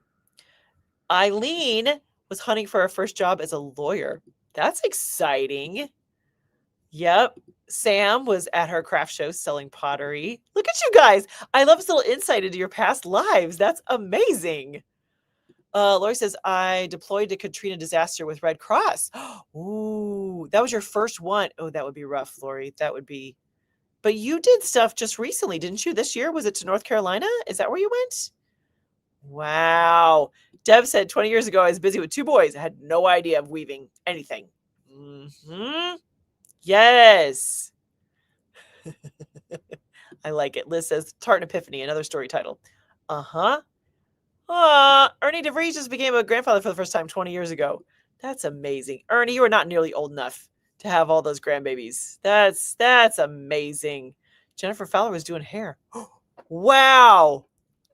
Eileen was hunting for her first job as a lawyer. That's exciting. Yep. Sam was at her craft show selling pottery. Look at you guys. I love this little insight into your past lives. That's amazing. Lori says, I deployed to Katrina disaster with Red Cross. Ooh, that was your first one. Oh, that would be rough, Lori. That would be. But you did stuff just recently, didn't you? This year? Was it to North Carolina? Is that where you went? Wow. Deb said 20 years ago, I was busy with 2 boys. I had no idea of weaving anything. Yes. I like it. Liz says, Tartan Epiphany, another story title. Ernie DeVries just became a grandfather for the first time 20 years ago. That's amazing. Ernie, you are not nearly old enough to have all those grandbabies. That's amazing. Jennifer Fowler was doing hair. Wow.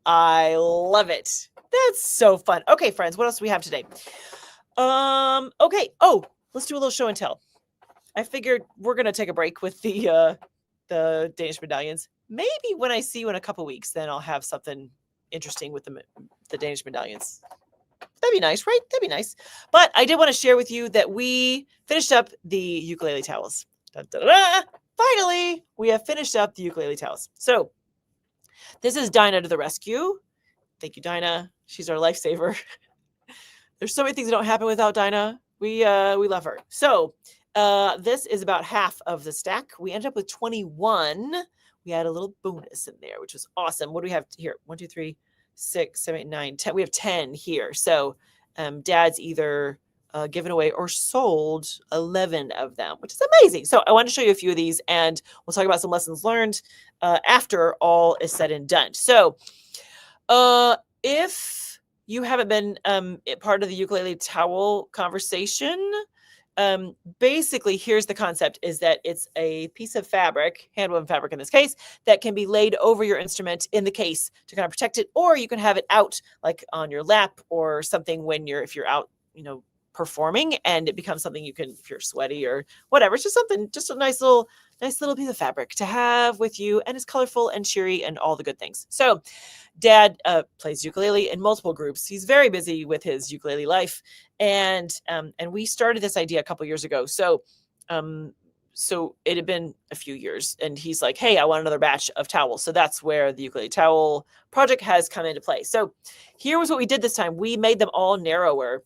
I love it. That's so fun. Okay, friends, what else do we have today? Okay. Oh, let's do a little show and tell. I figured we're gonna take a break with the Danish medallions. Maybe when I see you in a couple weeks, then I'll have something interesting with the Danish medallions. That'd be nice, right? That'd be nice. But I did want to share with you that we finished up the ukulele towels. Dun, dun, dun, dun. Finally, we have finished up the ukulele towels. So this is Dinah to the rescue. Thank you, Dinah. She's our lifesaver. There's so many things that don't happen without Dinah. We love her. So this is about half of the stack. We ended up with 21. We had a little bonus in there, which was awesome. What do we have here? 1, 2, 3, 6, 7, 8, 9, 10. We have 10 here. So Dad's either given away or sold 11 of them, which is amazing. So I want to show you a few of these, and we'll talk about some lessons learned after all is said and done. So if you haven't been part of the ukulele towel conversation, basically here's the concept, is that it's a piece of fabric, handwoven fabric in this case, that can be laid over your instrument in the case to kind of protect it, or you can have it out like on your lap or something when if you're out, performing, and it becomes something you can, if you're sweaty or whatever, it's just something, just a nice little piece of fabric to have with you, and it's colorful and cheery and all the good things. So Dad plays ukulele in multiple groups. He's very busy with his ukulele life, and we started this idea a couple years ago. So it had been a few years, and he's like, "Hey, I want another batch of towels." So that's where the ukulele towel project has come into play. So here was what we did this time. We made them all narrower.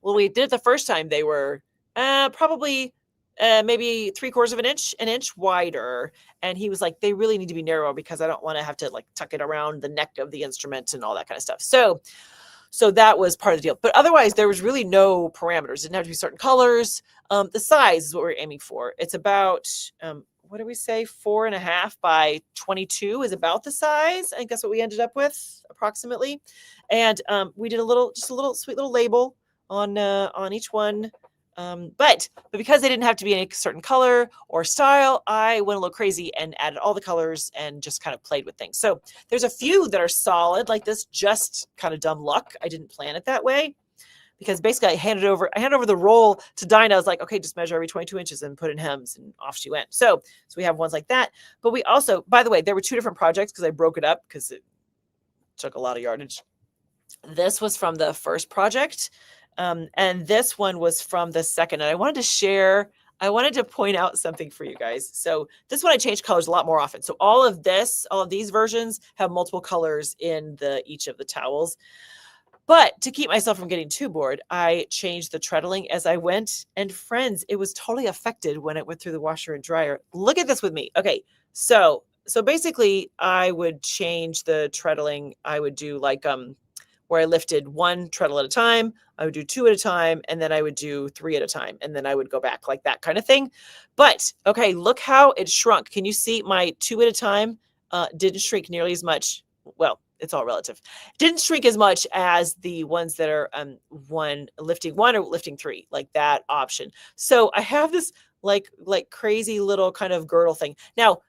When we did it the first time, they were probably maybe 3/4 of an inch wider. And he was like, they really need to be narrow because I don't want to have to like tuck it around the neck of the instrument and all that kind of stuff. So that was part of the deal. But otherwise, there was really no parameters. It didn't have to be certain colors. The size is what we're aiming for. It's about, what do we say? 4.5 by 22 is about the size. I think that's what we ended up with approximately. And we did just a little sweet little label on each one. But because they didn't have to be any certain color or style, I went a little crazy and added all the colors and just kind of played with things. So there's a few that are solid like this, just kind of dumb luck. I didn't plan it that way because basically I handed over the roll to Dinah. I was like, okay, just measure every 22 inches and put in hems, and off she went. So we have ones like that. But we also, by the way, there were 2 different projects because I broke it up because it took a lot of yardage. This was from the first project. And this one was from the second. And I wanted to point out something for you guys. So this one I changed colors a lot more often. So all of these versions have multiple colors in each of the towels. But to keep myself from getting too bored, I changed the treadling as I went. And friends, it was totally affected when it went through the washer and dryer. Look at this with me. Okay, so basically I would change the treadling. I would do like where I lifted 1 treadle at a time, I would do 2 at a time, and then I would do 3 at a time, and then I would go back, like that kind of thing. But, okay, look how it shrunk. Can you see my 2 at a time didn't shrink nearly as much? Well, it's all relative. Didn't shrink as much as the ones that are lifting 1 or lifting 3, like that option. So I have this like crazy little kind of girdle thing. Now,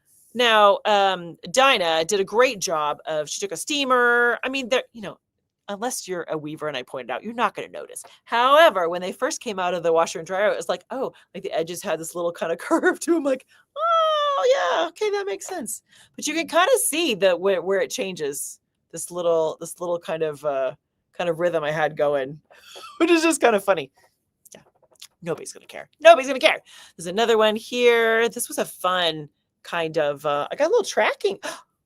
Dinah did a great job she took a steamer. I mean, unless you're a weaver, and I pointed out, you're not going to notice. However, when they first came out of the washer and dryer, it was like, oh, like the edges had this little kind of curve to them. Like, oh yeah, okay, that makes sense. But you can kind of see where it changes. This little kind of rhythm I had going, which is just kind of funny. Yeah, nobody's going to care. Nobody's going to care. There's another one here. This was a fun kind of. I got a little tracking.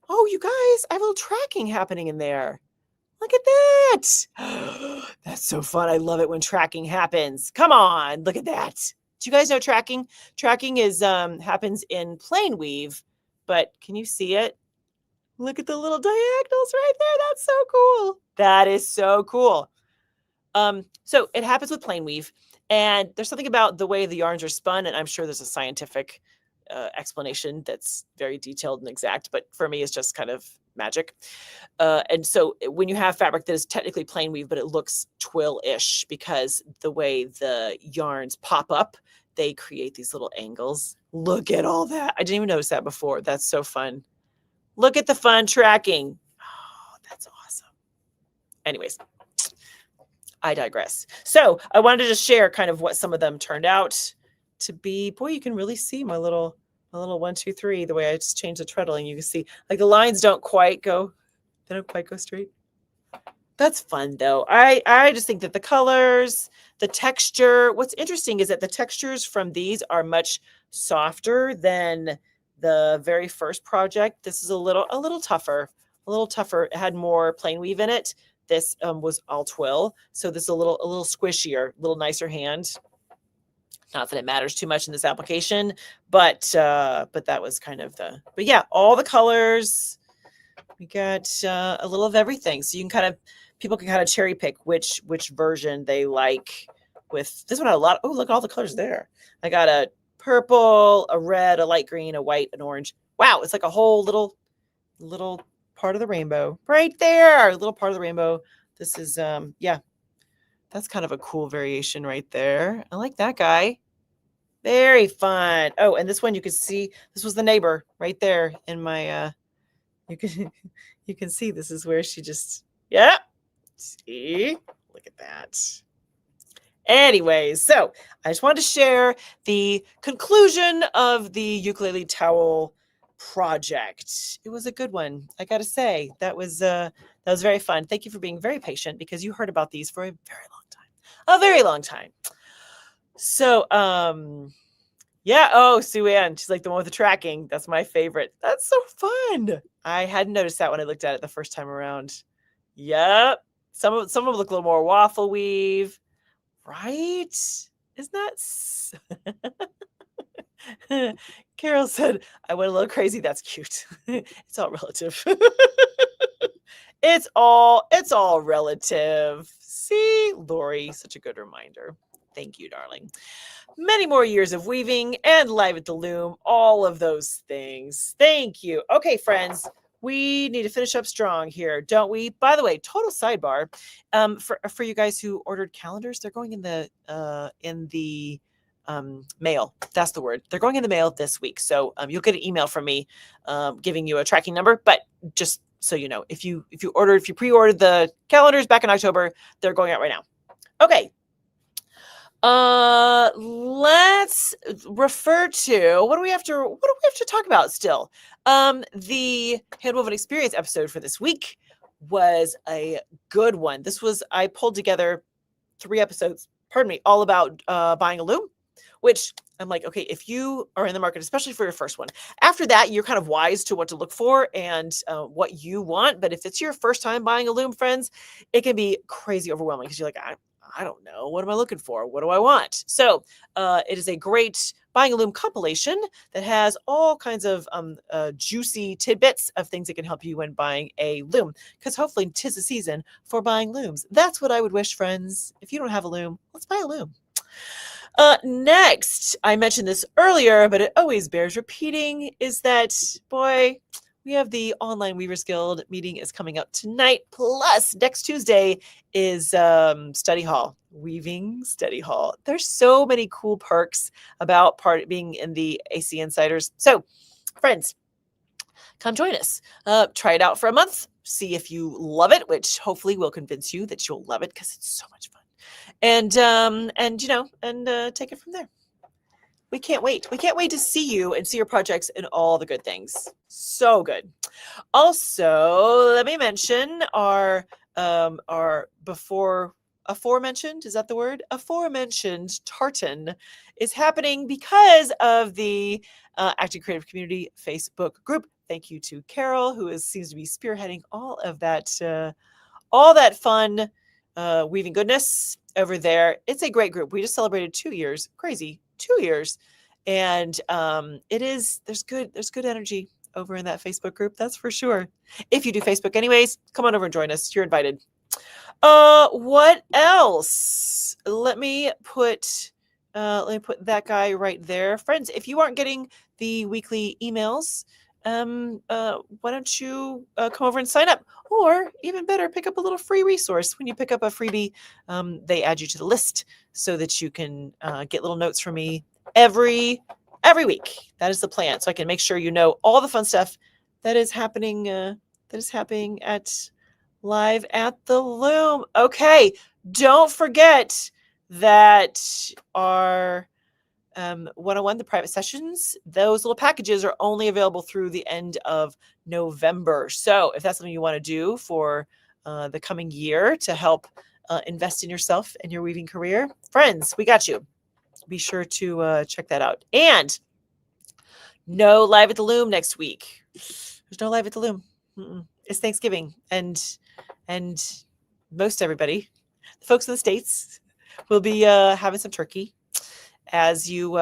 Oh, you guys, I have a little tracking happening in there. Look at that. That's so fun. I love it when tracking happens. Come on, look at that. Do you guys know tracking? Tracking happens in plain weave, but can you see it? Look at the little diagonals right there. That's so cool. That is so cool. So it happens with plain weave, and there's something about the way the yarns are spun, and I'm sure there's a scientific explanation that's very detailed and exact, but for me, it's just kind of magic. And so when you have fabric that is technically plain weave, but it looks twill-ish because the way the yarns pop up, they create these little angles. Look at all that. I didn't even notice that before. That's so fun. Look at the fun tracking. Oh, that's awesome. Anyways, I digress. So I wanted to just share kind of what some of them turned out to be. Boy, you can really see my little 1, 2, 3, the way I just changed the treadling. You can see like the lines don't quite go straight. That's fun though. I just think that the colors, the texture, what's interesting is that the textures from these are much softer than the very first project. This is a little tougher. It had more plain weave in it. This was all twill, so this is a little squishier, a little nicer hand. Not that it matters too much in this application, but that was kind of but yeah, all the colors. We got a little of everything, so you can people can kind of cherry pick which version they like. With this one, had a lot. Oh, look at all the colors there. I got a purple, a red, a light green, a white, an orange. Wow, it's like a whole little part of the rainbow right there. A little part of the rainbow. This is yeah, that's kind of a cool variation right there. I like that guy. Very fun. Oh, and this one you can see. This was the neighbor right there in my. You can see this is where she just see, look at that. Anyways, so I just wanted to share the conclusion of the ukulele towel project. It was a good one, I gotta say. That was very fun. Thank you for being very patient because you heard about these for a very long time. So yeah. Oh, Sue Ann. She's like the one with the tracking. That's my favorite. That's so fun. I hadn't noticed that when I looked at it the first time around. Yep. Some of them look a little more waffle weave, right? Isn't that? Carol said, I went a little crazy. That's cute. It's all relative. It's all relative. See, Lori, such a good reminder. Thank you, darling. Many more years of weaving and live at the loom, all of those things. Thank you. Okay, friends, we need to finish up strong here, don't we? By the way, total sidebar, for you guys who ordered calendars, they're going in the mail. That's the word. They're going in the mail this week. So you'll get an email from me giving you a tracking number, but just so you know, if you pre-ordered the calendars back in October, they're going out right now. Okay. Let's refer to what do we have to talk about still? The Handwoven Experience episode for this week was a good one. I pulled together 3 episodes, all about buying a loom, which I'm like, okay, if you are in the market, especially for your first one, after that, you're kind of wise to what to look for and what you want. But if it's your first time buying a loom, friends, it can be crazy overwhelming because you're like, I don't know. What am I looking for? What do I want? So it is a great buying a loom compilation that has all kinds of juicy tidbits of things that can help you when buying a loom, because hopefully 'tis the season for buying looms. That's what I would wish, friends. If you don't have a loom, let's buy a loom. Next, I mentioned this earlier, but it always bears repeating, is that, boy, we have the Online Weavers Guild meeting is coming up tonight. Plus, next Tuesday is study hall, weaving study hall. There's so many cool perks about being in the AC Insiders. So, friends, come join us. Try it out for a month. See if you love it, which hopefully will convince you that you'll love it because it's so much fun. And take it from there. We can't wait. We can't wait to see you and see your projects and all the good things. So good. Also, let me mention our aforementioned, is that the word? Aforementioned tartan is happening because of the Acting Creative Community Facebook group. Thank you to Carol, who seems to be spearheading all that fun weaving goodness over there. It's a great group. We just celebrated 2 years. Crazy. 2 years. And there's good energy over in that Facebook group. That's for sure. If you do Facebook anyways, come on over and join us. You're invited. What else? Let me put that guy right there. Friends, if you aren't getting the weekly emails why don't you come over and sign up? Or even better, pick up a little free resource. When you pick up a freebie, they add you to the list so that you can get little notes from me every week. That is the plan. So I can make sure you know all the fun stuff that is happening at Live at the Loom. Okay, don't forget that our one-on-one, the private sessions, those little packages are only available through the end of November. So if that's something you want to do for the coming year to help invest in yourself and your weaving career, friends, we got you. Be sure to check that out. And no Live at the Loom next week. There's no Live at the Loom. It's Thanksgiving, and most everybody, the folks in the States, will be having some turkey as you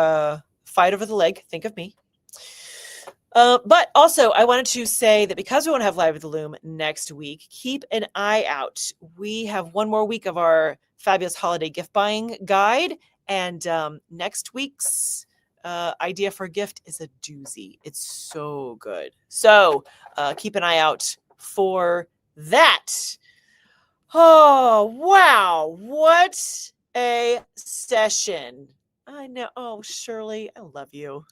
fight over the leg. Think of me. But also, I wanted to say that because we won't have Live at the Loom next week, keep an eye out. We have one more week of our fabulous holiday gift buying guide, and next week's idea for a gift is a doozy. It's so good. So keep an eye out for that. Oh, wow. What a session. I know. Oh, Shirley, I love you.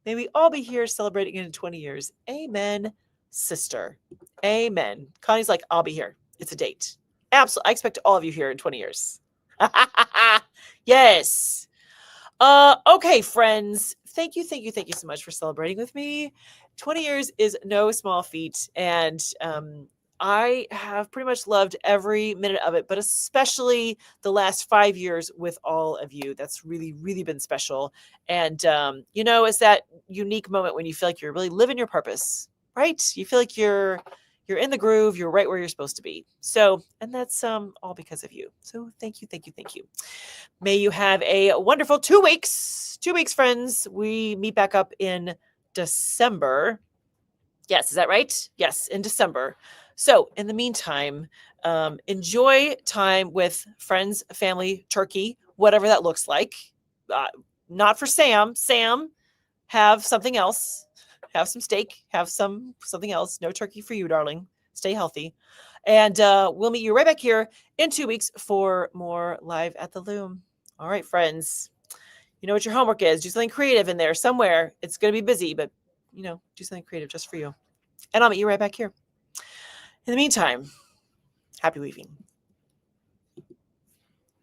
May we all be here celebrating in 20 years. Amen, sister. Amen. Connie's like, I'll be here. It's a date. Absolutely. I expect all of you here in 20 years. Yes. Okay, friends. Thank you so much for celebrating with me. 20 years is no small feat. And I have pretty much loved every minute of it, but especially the last 5 years with all of you. That's really, really been special. And, it's that unique moment when you feel like you're really living your purpose, right? You feel like you're in the groove, you're right where you're supposed to be. So, and that's all because of you. So thank you. May you have a wonderful 2 weeks. 2 weeks, friends. We meet back up in December. Yes, is that right? Yes, in December. So in the meantime, enjoy time with friends, family, turkey, whatever that looks like. Not for Sam. Sam, have something else. Have some steak. Have something else. No turkey for you, darling. Stay healthy. And we'll meet you right back here in 2 weeks for more Live at the Loom. All right, friends. You know what your homework is. Do something creative in there somewhere. It's going to be busy, but, do something creative just for you. And I'll meet you right back here. In the meantime, happy weaving.